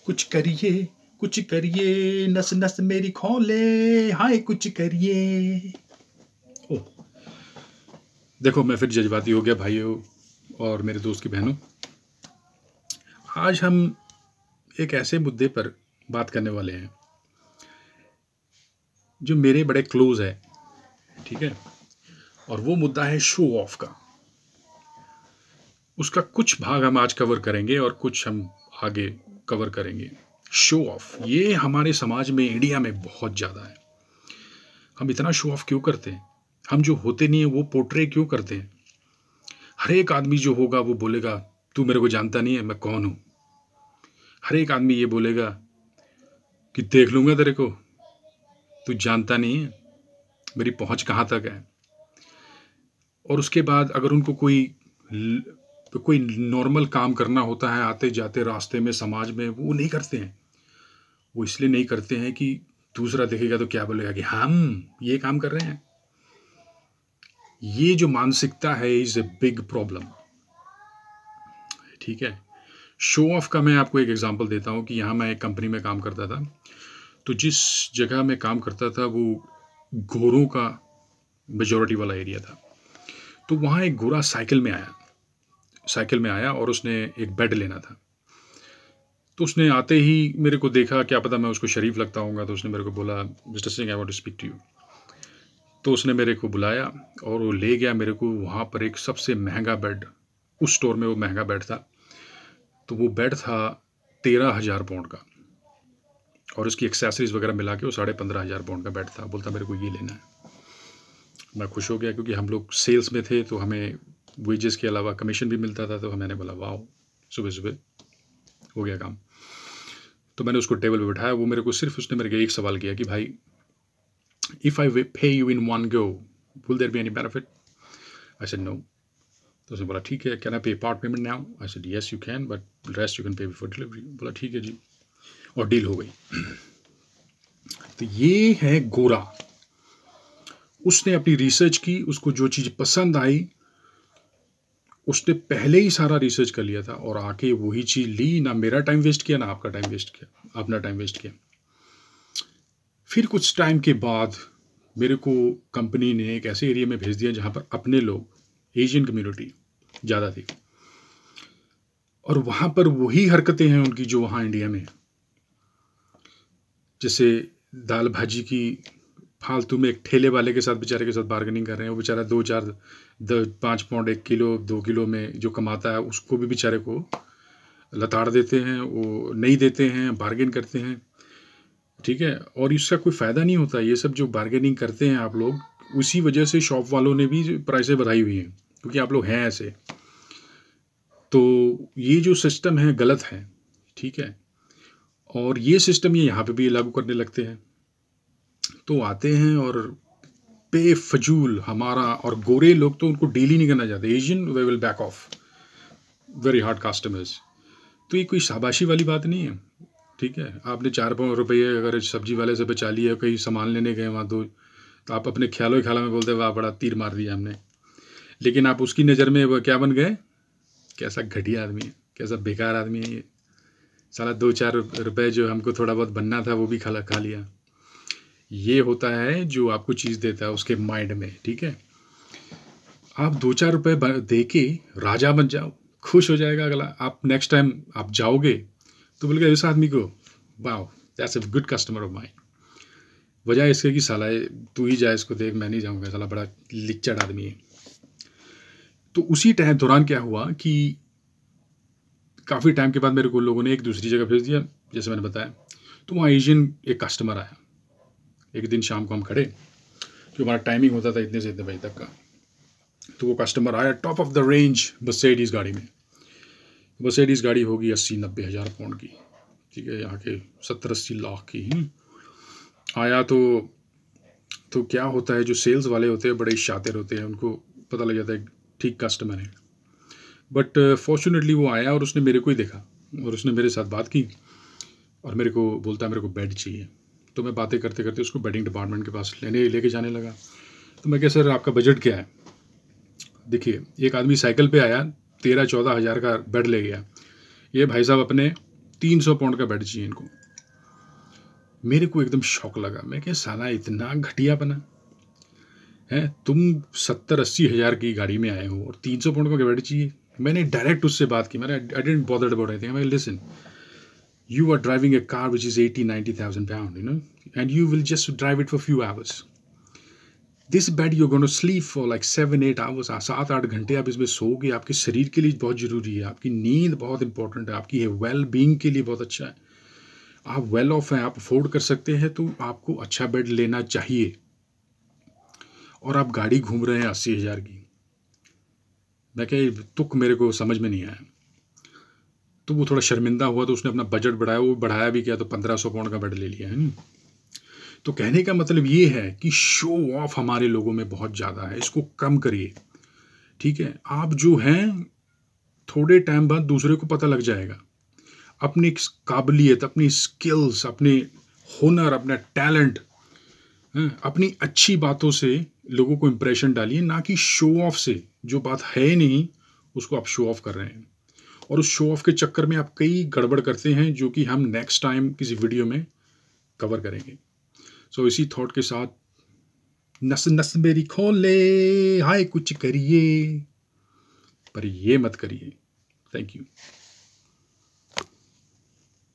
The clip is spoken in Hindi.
कुछ करिए, नस नस मेरी खोले, हाय कुछ करिए। ओ देखो, मैं फिर जज्बाती हो गया भाइयों और मेरे दोस्त की बहनों। आज हम एक ऐसे मुद्दे पर बात करने वाले हैं जो मेरे बड़े क्लोज है, ठीक है। और वो मुद्दा है शो ऑफ का। उसका कुछ भाग हम आज कवर करेंगे और कुछ हम आगे कवर करेंगे। शो ऑफ ये हमारे समाज में, इंडिया में बहुत ज़्यादा है। हम इतना शो ऑफ क्यों करते हैं? हम जो होते नहीं है वो पोर्ट्रे क्यों करते हैं? हर एक आदमी जो होगा वो बोलेगा तू मेरे को जानता नहीं है, मैं कौन हूं। हर एक आदमी ये बोलेगा कि देख लूंगा तेरे को, तू जानता नहीं है मेरी पहुंच कहां तक है। और उसके बाद अगर उनको कोई नॉर्मल काम करना होता है आते जाते रास्ते में, समाज में, वो नहीं करते हैं। वो इसलिए नहीं करते हैं कि दूसरा देखेगा तो क्या बोलेगा कि हम ये काम कर रहे हैं। ये जो मानसिकता है इज ए बिग प्रॉब्लम, ठीक है। शो ऑफ का मैं आपको एक एग्जांपल देता हूं कि यहां मैं एक कंपनी में काम करता था। तो जिस जगह में काम करता था वो गोरों का मेजॉरिटी वाला एरिया था। तो वहाँ एक गोरा साइकिल में आया और उसने एक बेड लेना था। तो उसने आते ही मेरे को देखा, क्या पता मैं उसको शरीफ लगता हूँगा, तो उसने मेरे को बोला mister Singh I want to speak to you. तो उसने मेरे को बुलाया और वो ले गया मेरे को वहाँ पर एक सबसे महंगा बेड। उस स्टोर में वो महंगा बेड था। तो वो बेड था 13,000 पाउंड का और उसकी एक्सेसरीज वगैरह मिला के वो 15,500 पाउंड का बेड था। बोलता मेरे को ये लेना है। मैं खुश हो गया क्योंकि हम लोग सेल्स में थे तो हमें वेजेस के अलावा कमीशन भी मिलता था। तो मैंने बोला वाह, सुबह सुबह हो गया काम। तो मैंने उसको टेबल पे बैठाया। वो मेरे को सिर्फ उसने मेरे को एक सवाल किया कि भाई if I pay you in one go will there be any benefit? I said no. तो उसने बोला ठीक है, can I pay part payment now? I said yes you can, but rest you can pay before delivery. बोला ठीक है जी, और डील हो गई। तो ये है गोरा। उसने अपनी रिसर्च की, उसको जो चीज़ पसंद आई उसने पहले ही सारा रिसर्च कर लिया था और आके वही चीज़ ली। ना मेरा टाइम वेस्ट किया, ना आपका टाइम वेस्ट किया, अपना टाइम वेस्ट किया। फिर कुछ टाइम के बाद मेरे को कंपनी ने एक ऐसे एरिया में भेज दिया जहाँ पर अपने लोग, एशियन कम्युनिटी ज़्यादा थी। और वहाँ पर वही हरकतें हैं उनकी जो वहाँ इंडिया में। जैसे दाल भाजी की फालतू में एक ठेले वाले के साथ, बेचारे के साथ बार्गेनिंग कर रहे हैं। वो बेचारा 5 पाउंड 1 किलो 2 किलो में जो कमाता है उसको भी बेचारे को लताड़ देते हैं, वो नहीं देते हैं, बार्गेन करते हैं, ठीक है। और इसका कोई फ़ायदा नहीं होता। ये सब जो बार्गेनिंग करते हैं आप लोग, उसी वजह से शॉप वालों ने भी प्राइसें बढ़ाई हुई हैं क्योंकि आप लोग हैं ऐसे। तो ये जो सिस्टम है गलत है, ठीक है। और ये सिस्टम ये यहाँ पे भी लागू करने लगते हैं। तो आते हैं और बेफजूल हमारा, और गोरे लोग तो उनको डील ही नहीं करना चाहते। Asian way will back of, very hard customers. तो ये कोई शाबाशी वाली बात नहीं है, ठीक है। आपने 4 रुपये अगर सब्जी वाले से बचा लिए, कहीं सामान लेने गए वहाँ तो आप अपने ख्यालों ही ख्यालों में बोलते वाह बड़ा तीर मार दिया हमने। लेकिन आप उसकी नज़र में वो क्या बन गए? कैसा घटिया आदमी है, कैसा बेकार आदमी है ये। साला 2-4 रुपये जो हमको थोड़ा बहुत बनना था वो भी खा लिया। ये होता है जो आपको चीज़ देता है उसके माइंड में, ठीक है। आप 2-4 रुपये दे के राजा बन जाओ, खुश हो जाएगा अगला। आप नेक्स्ट टाइम आप जाओगे तो बोलेगा इस आदमी को वाह that's a good customer of mine, वजह इसके कि साला तू ही जा इसको देख, मैं नहीं जाऊँगा, साला बड़ा लिच्चड़ आदमी है। तो उसी टाइम दौरान क्या हुआ कि काफ़ी टाइम के बाद मेरे को लोगों ने एक दूसरी जगह भेज दिया, जैसे मैंने बताया। तो वहाँ एशियन एक कस्टमर आया। एक दिन शाम को हम खड़े, क्योंकि हमारा टाइमिंग होता था इतने से इतने बजे तक का। तो वो कस्टमर आया top of the range Mercedes गाड़ी में। मर्सिडीज़ गाड़ी होगी 80-90 हज़ार पाउंड की, ठीक है, यहाँ के 70-80 लाख की ही आया। तो क्या होता है, जो सेल्स वाले होते हैं बड़े शातिर होते हैं, उनको पता लग जाता है ठीक कस्टमर है। बट फॉर्चुनेटली वो आया और उसने मेरे को ही देखा और उसने मेरे साथ बात की और मेरे को बोलता है मेरे को बेड चाहिए। तो मैं बातें करते करते उसको बेडिंग डिपार्टमेंट के पास लेके जाने लगा। तो मैं कह सर आपका बजट क्या है? देखिए, एक आदमी साइकिल पे आया 13-14 हज़ार का बेड ले गया। ये भाई साहब अपने 300 पाउंड का बेड चाहिए इनको। मेरे को एकदम शौक लगा, मैं क्या साला इतना घटियापना है, तुम 70-80 हज़ार की गाड़ी में आए हो और 300 पाउंड का बेड चाहिए। मैंने डायरेक्ट उससे बात की, मैंने I didn't bother about anything, मैं listen, you are driving a car which is 80,000-90,000 pound, and you will just drive it for a few hours. This bed you're going to sleep for like 7-8 hours, 7-8 घंटे आप इसमें सोओगे, आपके शरीर के लिए बहुत ज़रूरी है, आपकी नींद बहुत इंपॉर्टेंट है, आपकी वेल बीइंग के लिए बहुत अच्छा है। आप वेल ऑफ हैं, आप अफोर्ड कर सकते हैं, तो आपको अच्छा बेड लेना चाहिए। और आप गाड़ी घूम रहे हैं 80 हज़ार की, मैं क्या तुक मेरे को समझ में नहीं आया। तो वो थोड़ा शर्मिंदा हुआ, तो उसने अपना बजट बढ़ाया, वो बढ़ाया भी क्या, तो 1500 पाउंड का बेड ले लिया है। तो कहने का मतलब ये है कि शो ऑफ हमारे लोगों में बहुत ज़्यादा है, इसको कम करिए, ठीक है। आप जो हैं थोड़े टाइम बाद दूसरे को पता लग जाएगा, अपनी काबिलियत, अपनी स्किल्स, अपने हुनर, अपना टैलेंट, अपनी अच्छी बातों से लोगों को इम्प्रेशन डालिए, ना कि शो ऑफ से। जो बात है नहीं उसको आप शो ऑफ कर रहे हैं, और उस शो ऑफ के चक्कर में आप कई गड़बड़ करते हैं, जो कि हम नेक्स्ट टाइम किसी वीडियो में कवर करेंगे। सो इसी थॉट के साथ, नस नस मेरी खोले, हाय कुछ करिए, पर ये मत करिए। Thank you.